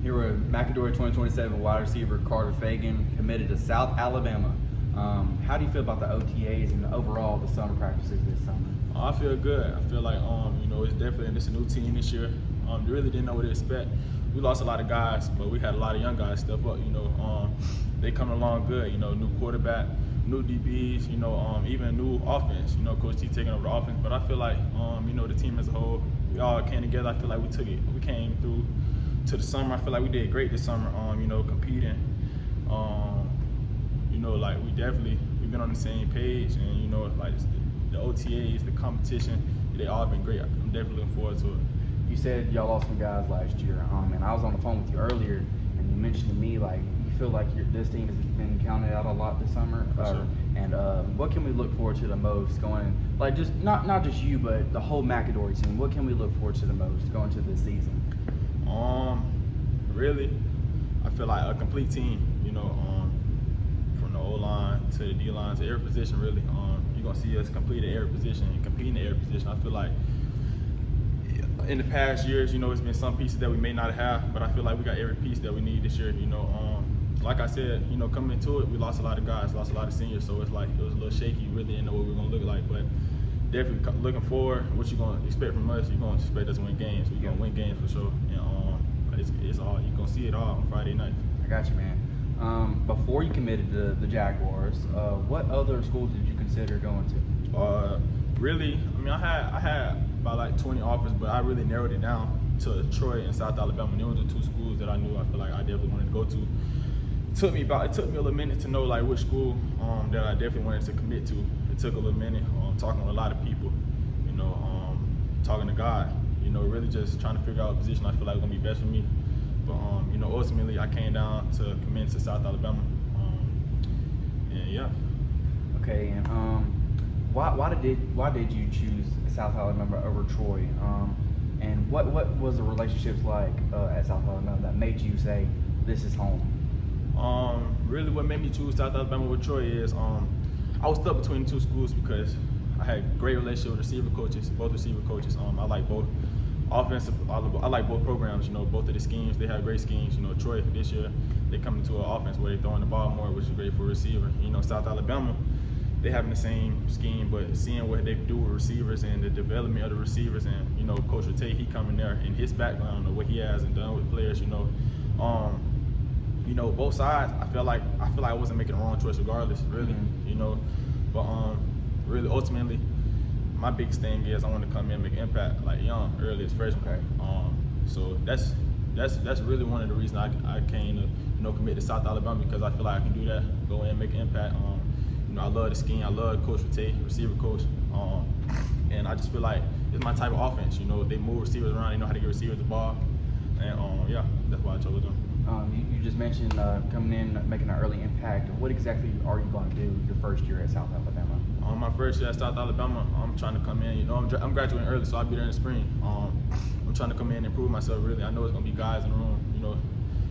Here with McAdory 2027 wide receiver Carter Fagan, committed to South Alabama. How do you feel about the OTAs and overall the summer practices this summer? I feel good. I feel like it's definitely a new team this year. They really didn't know what to expect. We lost a lot of guys, but we had a lot of young guys step up. They coming along good. New quarterback, new DBs. Even a new offense. Coach T taking over the offense. But I feel like the team as a whole, we all came together. I feel like we took it. We came through to the summer. I feel like we did great this summer. Competing. We've been on the same page, and the OTAs, the competition, they all been great. I'm definitely looking forward to it. You said y'all lost some guys last year, and I was on the phone with you earlier, and you mentioned to me like you feel like this team has been counted out a lot this summer. Sure. And what can we look forward to the most going, like just not just you, but the whole McAdory team? What can we look forward to the most going to this season? Really, I feel like a complete team. From the O-line to the D-line to every position. Really, you're gonna see us complete at every position and compete in every position. I feel like in the past years, it's been some pieces that we may not have, but I feel like we got every piece that we need this year. Like I said, coming into it, we lost a lot of guys, lost a lot of seniors, so it's like it was a little shaky. We really didn't know what we were gonna look like, but definitely looking forward. What you gonna expect from us? You're gonna expect us to win games. We're gonna win games for sure. And it's all you're gonna see it all on Friday night. I got you, man. Before you committed to the Jaguars, what other schools did you consider going to? Really, I had about like 20 offers, but I really narrowed it down to Troy and South Alabama. Those were the two schools that I knew I feel like I definitely wanted to go to. It took me a little minute to know like which school that I definitely wanted to commit to. It took a little minute, talking to a lot of people, talking to God, really just trying to figure out a position I feel like was gonna be best for me. But ultimately I came down to commit to South Alabama. And yeah. Okay, and why did you choose South Alabama over Troy? And what was the relationships like at South Alabama that made you say this is home? Really, what made me choose South Alabama with Troy is I was stuck between the two schools because I had great relationship with both receiver coaches. I like both offensive. I like both programs. Both of the schemes, they have great schemes. Troy this year they come into an offense where they're throwing the ball more, which is great for a receiver. South Alabama, they having the same scheme, but seeing what they do with receivers and the development of the receivers, and Coach Rattay, he coming there in his background of what he has and done with players. Both sides. I feel like I wasn't making the wrong choice regardless. Really, but really ultimately, my biggest thing is I want to come in and make an impact like young, early as freshman. Okay. So that's really one of the reasons I came to commit to South Alabama, because I feel like I can do that, go in and make an impact. I love the scheme. I love Coach Rattay, receiver coach, and I just feel like it's my type of offense. They move receivers around. They know how to get receivers the ball, and yeah, that's why I chose them. You just mentioned coming in, making an early impact. What exactly are you going to do your first year at South Alabama? My first year at South Alabama, I'm trying to come in. I'm graduating early, so I'll be there in the spring. I'm trying to come in and improve myself. Really, I know it's going to be guys in the room.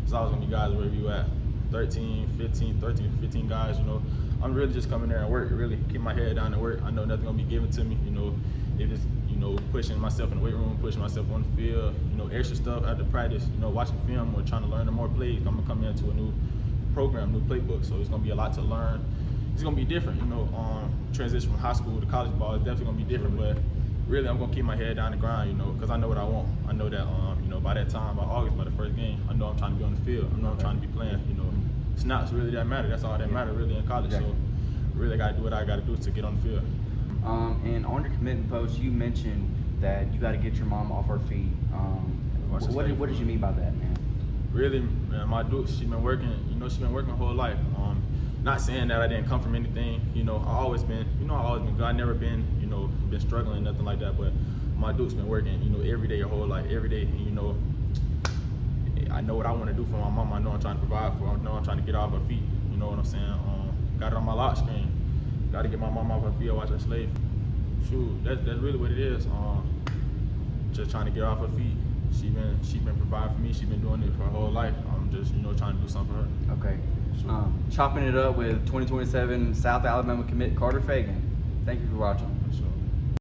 It's always going to be guys wherever you at. 13, 15 guys. I'm really just coming there and work. Really keep my head down and work. I know nothing's going to be given to me. If it's pushing myself in the weight room, pushing myself on the field, extra stuff after practice, watching film or trying to learn more plays. I'm gonna come into a new program, new playbook, so it's gonna be a lot to learn. It's gonna be different, transition from high school to college ball is definitely gonna be different, but really I'm gonna keep my head down the grind, because I know what I want. I know that by that time, by August, by the first game, I know I'm trying to be on the field. I know I'm trying to be playing, snaps really that matter. That's all that matter really in college. So really I gotta do what I gotta do to get on the field. And on your commitment post, you mentioned that you got to get your mom off her feet. What did you mean by that, man? Really, man, my dude, she's been working. She's been working her whole life. Not saying that I didn't come from anything. I always been good. I never been, been struggling, nothing like that. But my dude's been working, every day, her whole life, every day. And, I know what I want to do for my mom. I know I'm trying to provide for her. I know I'm trying to get her off her feet. You know what I'm saying? Got it on my lock screen. Got to get my mom off her feet, watch her slave. Shoot, that's really what it is. Just trying to get her off her feet. She been providing for me. She been doing it for her whole life. I'm just trying to do something for her. Okay. Chopping it up with 2027 South Alabama commit Carter Fagan. Thank you for watching.